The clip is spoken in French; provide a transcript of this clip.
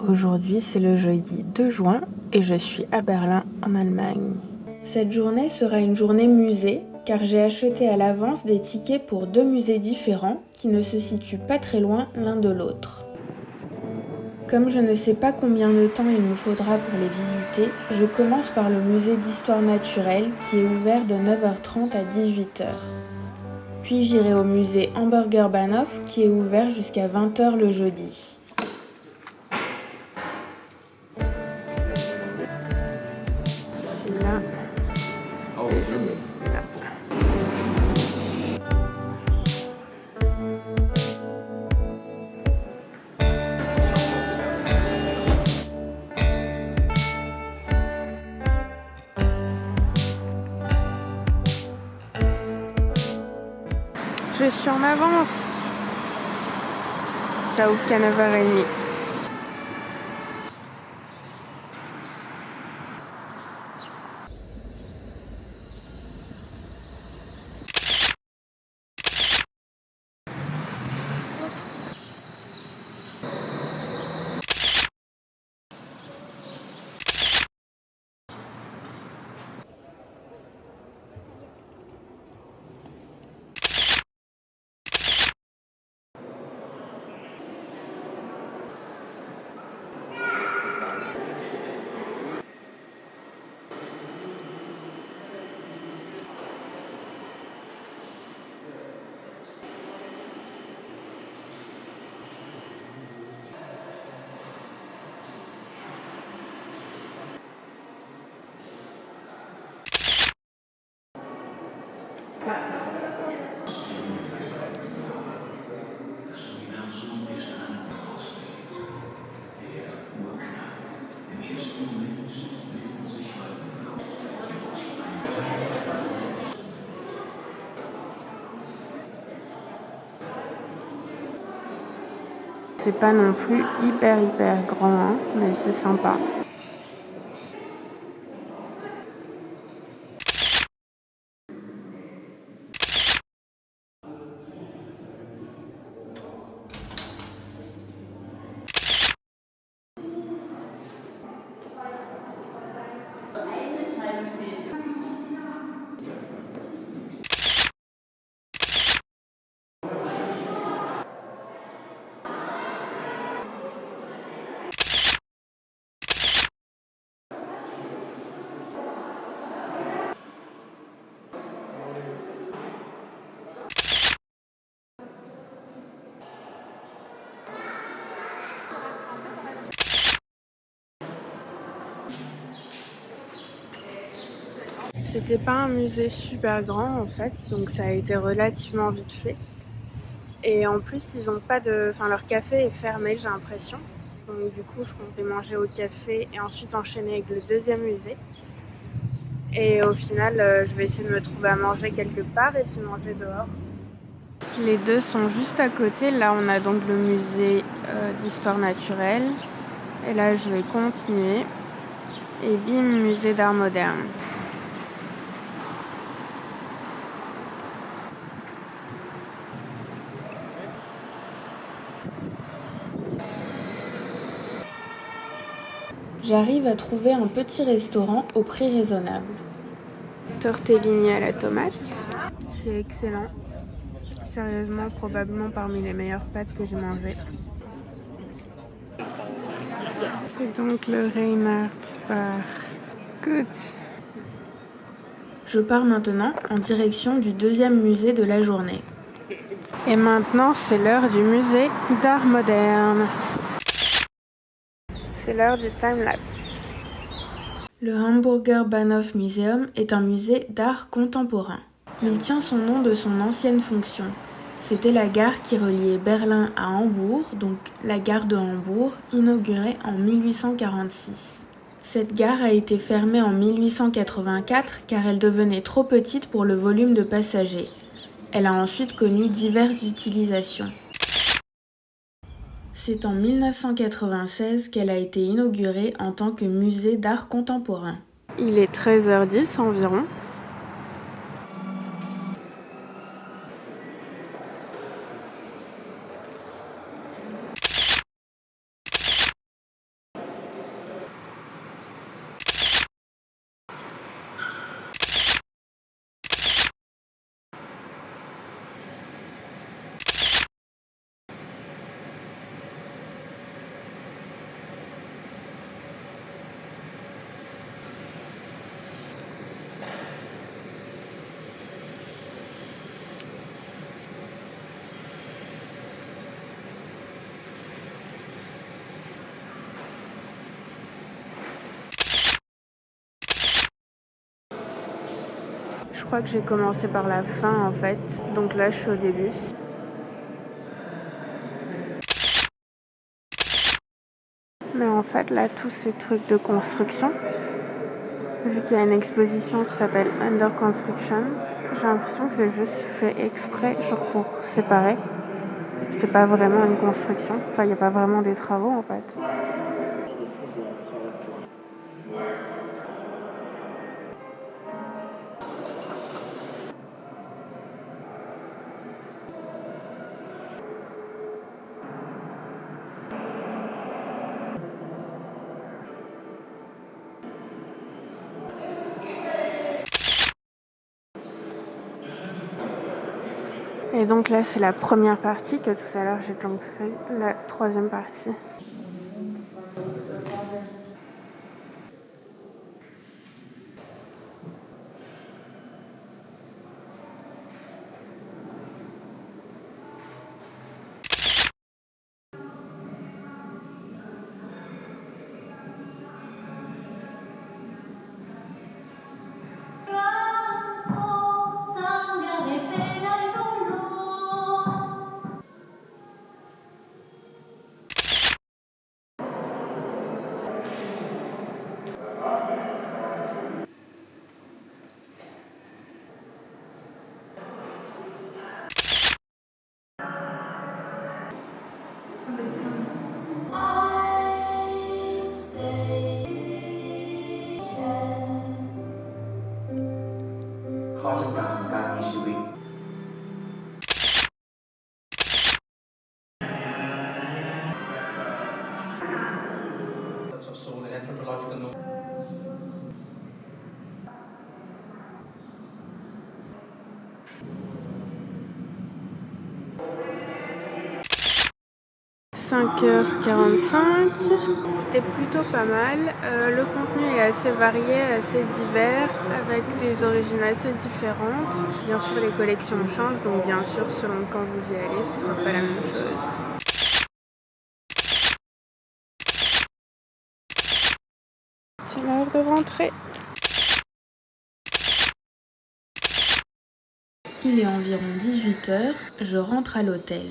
Aujourd'hui, c'est le jeudi 2 juin et je suis à Berlin, en Allemagne. Cette journée sera une journée musée, car j'ai acheté à l'avance des tickets pour 2 musées différents qui ne se situent pas très loin l'un de l'autre. Comme je ne sais pas combien de temps il me faudra pour les visiter, je commence par le musée d'histoire naturelle qui est ouvert de 9h30 à 18h. Puis j'irai au musée Hamburger Bahnhof qui est ouvert jusqu'à 20h le jeudi. Là. Là. Je suis en avance. Ça ouvre qu'à 9h30. C'est pas non plus hyper grand, hein, mais c'est sympa. C'était pas un musée super grand en fait, donc ça a été relativement vite fait. Et en plus, ils ont pas de... Enfin, leur café est fermé, j'ai l'impression. Donc du coup, je comptais manger au café et ensuite enchaîner avec le deuxième musée. Et au final, je vais essayer de me trouver à manger quelque part et puis manger dehors. Les deux sont juste à côté. Là, on a donc le musée d'histoire naturelle. Et là, je vais continuer. Et bim, musée d'art moderne. J'arrive à trouver un petit restaurant au prix raisonnable. Tortellini à la tomate. C'est excellent. Sérieusement, probablement parmi les meilleures pâtes que j'ai mangées. C'est donc le Reinhardsbach. Good. Je pars maintenant en direction du deuxième musée de la journée. Et maintenant, c'est l'heure du musée d'art moderne. C'est l'heure du time-lapse. Le Hamburger Bahnhof Museum est un musée d'art contemporain. Il tient son nom de son ancienne fonction. C'était la gare qui reliait Berlin à Hambourg, donc la gare de Hambourg, inaugurée en 1846. Cette gare a été fermée en 1884 car elle devenait trop petite pour le volume de passagers. Elle a ensuite connu diverses utilisations. C'est en 1996 qu'elle a été inaugurée en tant que musée d'art contemporain. Il est 13h10 environ. crois que j'ai commencé par la fin en fait. Donc là, je suis au début. Mais en fait, là, tous ces trucs de construction, vu qu'il y a une exposition qui s'appelle Under Construction, j'ai l'impression que c'est juste fait exprès, genre pour séparer. C'est pas vraiment une construction. Enfin, il n'y a pas vraiment des travaux en fait. Et donc là, c'est la première partie que tout à l'heure j'ai donc fait la troisième partie. « 5h45, c'était plutôt pas mal. Le contenu est assez varié, assez divers, avec des origines assez différentes. Bien sûr, les collections changent, donc bien sûr, selon quand vous y allez, ce sera pas la même chose. C'est l'heure de rentrer. Il est environ 18h, je rentre à l'hôtel.